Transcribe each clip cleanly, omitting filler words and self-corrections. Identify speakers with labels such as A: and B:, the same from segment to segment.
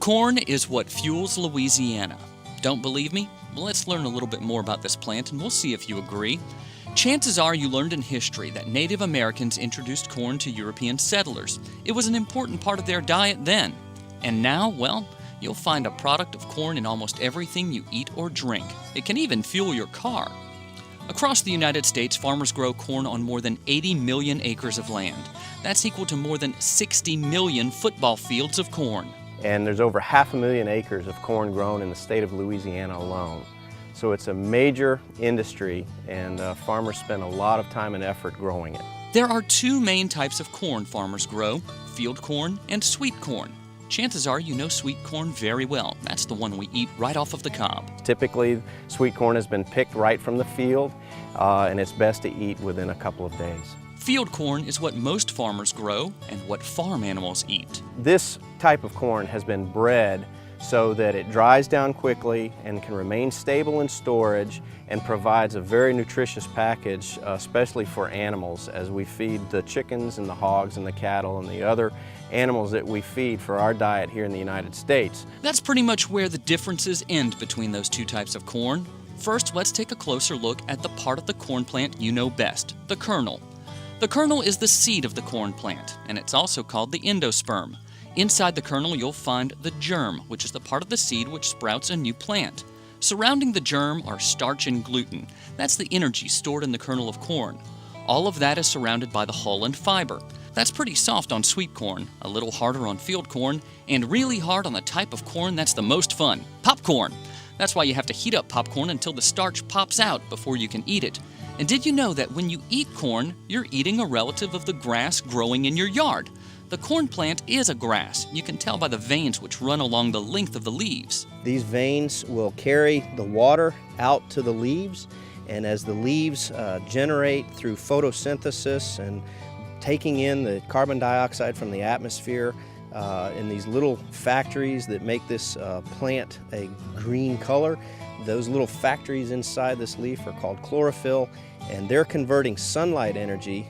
A: Corn is what fuels Louisiana. Don't believe me? Well, let's learn a little bit more about this plant and we'll see if you agree. Chances are you learned in history that Native Americans introduced corn to European settlers. It was an important part of their diet then. And now, well, you'll find a product of corn in almost everything you eat or drink. It can even fuel your car. Across the United States, farmers grow corn on more than 80 million acres of land. That's equal to more than 60 million football fields of corn.
B: And there's over 500,000 acres of corn grown in the state of Louisiana alone. So it's a major industry, and farmers spend a lot of time and effort growing it.
A: There are two main types of corn farmers grow, field corn and sweet corn. Chances are you know sweet corn very well. That's the one we eat right off of the cob.
B: Typically, sweet corn has been picked right from the field, and it's best to eat within a couple of days.
A: Field corn is what most farmers grow and what farm animals eat.
B: This type of corn has been bred so that it dries down quickly and can remain stable in storage and provides a very nutritious package, especially for animals, as we feed the chickens and the hogs and the cattle and the other animals that we feed for our diet here in the United States.
A: That's pretty much where the differences end between those two types of corn. First, let's take a closer look at the part of the corn plant you know best, the kernel. The kernel is the seed of the corn plant, and it's also called the endosperm. Inside the kernel, you'll find the germ, which is the part of the seed which sprouts a new plant. Surrounding the germ are starch and gluten. That's the energy stored in the kernel of corn. All of that is surrounded by the hull and fiber. That's pretty soft on sweet corn, a little harder on field corn, and really hard on the type of corn that's the most fun, popcorn. That's why you have to heat up popcorn until the starch pops out before you can eat it. And did you know that when you eat corn, you're eating a relative of the grass growing in your yard? The corn plant is a grass. You can tell by the veins which run along the length of the leaves.
B: These veins will carry the water out to the leaves, and as the leaves generate through photosynthesis and taking in the carbon dioxide from the atmosphere in these little factories that make this plant a green color, those little factories inside this leaf are called chlorophyll, and they're converting sunlight energy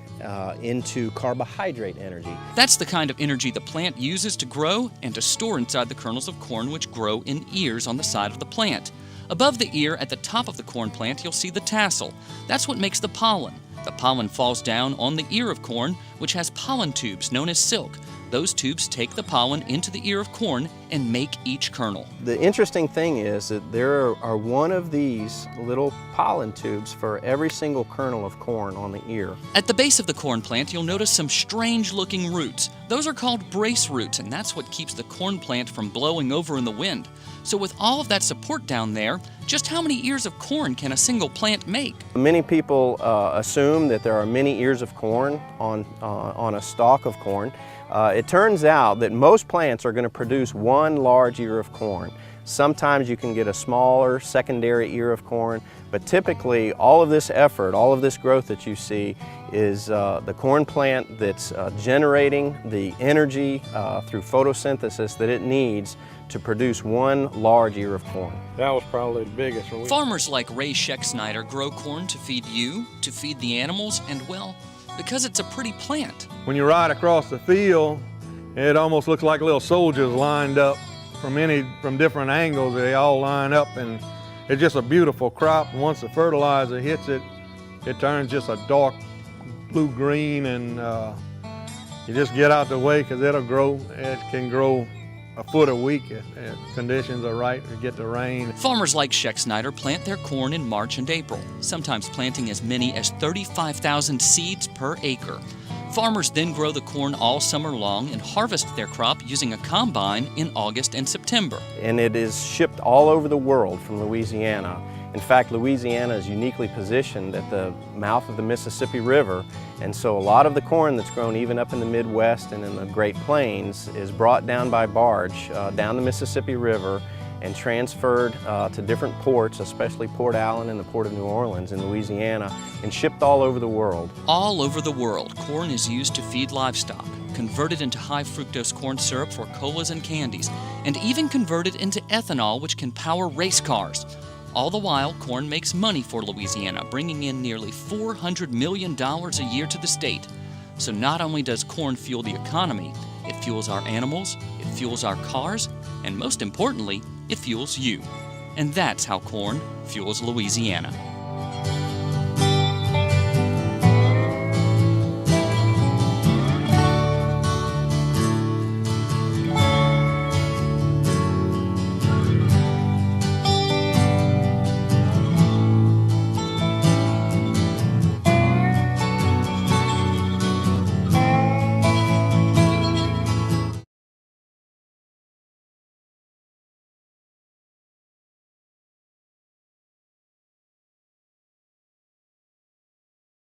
B: into carbohydrate energy.
A: That's the kind of energy the plant uses to grow and to store inside the kernels of corn, which grow in ears on the side of the plant. Above the ear, at the top of the corn plant, you'll see the tassel. That's what makes the pollen. The pollen falls down on the ear of corn, which has pollen tubes known as silk. Those tubes take the pollen into the ear of corn and make each kernel.
B: The interesting thing is that there are one of these little pollen tubes for every single kernel of corn on the ear.
A: At the base of the corn plant, you'll notice some strange-looking roots. Those are called brace roots, and that's what keeps the corn plant from blowing over in the wind. So with all of that support down there, just how many ears of corn can a single plant make?
B: Many people assume that there are many ears of corn on a stalk of corn. It turns out that most plants are going to produce one large ear of corn. Sometimes you can get a smaller secondary ear of corn, but typically all of this effort, all of this growth that you see is the corn plant that's generating the energy through photosynthesis that it needs to produce one large ear of corn.
C: That was probably the biggest one.
A: Farmers like Ray Scheck grow corn to feed you, to feed the animals, and well, because it's a pretty plant.
C: When you ride across the field, it almost looks like little soldiers lined up from different angles. They all line up, and it's just a beautiful crop. And once the fertilizer hits it, it turns just a dark blue-green, and you just get out the way because it'll grow. It can grow a foot a week if conditions are right to get the rain.
A: Farmers like Scheck plant their corn in March and April, sometimes planting as many as 35,000 seeds per acre. Farmers then grow the corn all summer long and harvest their crop using a combine in August and September.
B: And it is shipped all over the world from Louisiana. In fact, Louisiana is uniquely positioned at the mouth of the Mississippi River, and so a lot of the corn that's grown even up in the Midwest and in the Great Plains is brought down by barge down the Mississippi River and transferred to different ports, especially Port Allen and the Port of New Orleans in Louisiana, and shipped all over the world.
A: All over the world, corn is used to feed livestock, converted into high fructose corn syrup for colas and candies, and even converted into ethanol, which can power race cars. All the while, corn makes money for Louisiana, bringing in nearly $400 million a year to the state. So not only does corn fuel the economy, it fuels our animals, it fuels our cars, And most importantly, it fuels you. And that's how corn fuels Louisiana.